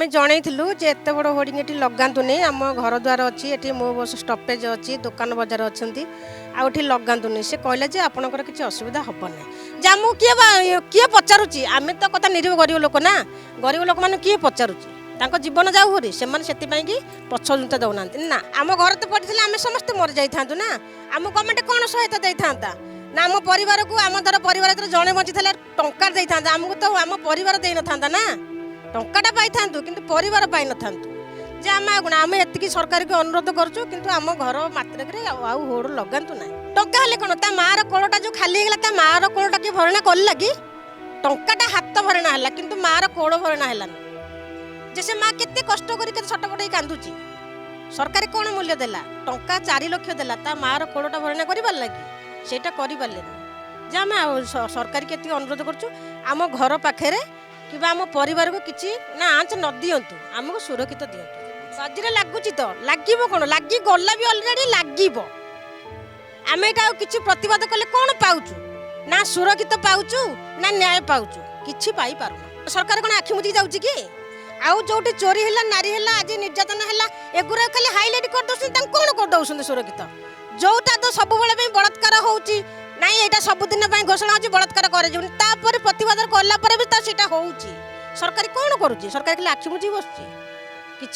आम जनईलु जे एत बड़ होर्डिंग ये लगातुनि आम घर द्वार अच्छी ये मो बस स्टपेज अच्छी दुकान बजार अच्छा आउठी लगातुनि से कहला जे आपणकर किसी असुविधा हम ना जामु किए पचारुची आम तो कथा निरीह गरीब लोक ना गरीब लोक मैंने किए पचारुची जीवन जाऊ हरी से पछुंता दौना ना आम घर तो पड़े आम समस्त मरी जाता ना आम गवर्नमेंट कौन सहायता दे था ना आम परिवार को आम धर परिवार जड़े बची टा दे था आमको तो आम परिवार दे न था ना टाटा पाई था कि परिवार पाई न था जे आम गुण आम एति सरकार को अनुरोध करूँ कि आम घर मात्रक होड़ लगातु ना टंका हेल्ले कौन ता मार कोलटा जो खाली है मार कोलटा किए भरणा कर लगी टाटा हाथ भरणा है कि मार कोल भरणा है जे से माँ केते कष्ट कर छटपट कांदुची सरकार कौन मूल्य देला टंका 4 लाख देला ता मार कोलटा भरणा कर लगी सेटा कर जे आम सरकार के अनुरोध करूँ आम घर पाखे कि आम परिवार को किसी ना आँच न दिंतु आमको सुरक्षित दिंतु सजरे लगुच तो लगे कौन लगी गला भी अलरेडी लगे आम यहाँ किसी प्रतिवाद कले कौन पाचु ना सुरक्षित पाचु ना न्याय पाचु कि पाई पार सरकार कौन आखि मुझी जाऊँगी कि आउ जो चोरी है नारी है आज निर्यातन है एगुरा खाली हाईलाइट कर दौरान कौन कर दौरान सुरक्षित जोटा तो सब बलात्कार होची नाई यहाँ सबुदिन घोषणा होची बलात्कार कर प्रतिवाद कलापर भी तो होची सरकार कौन करुच्ची सरकार खाली आखि मुझी बस कि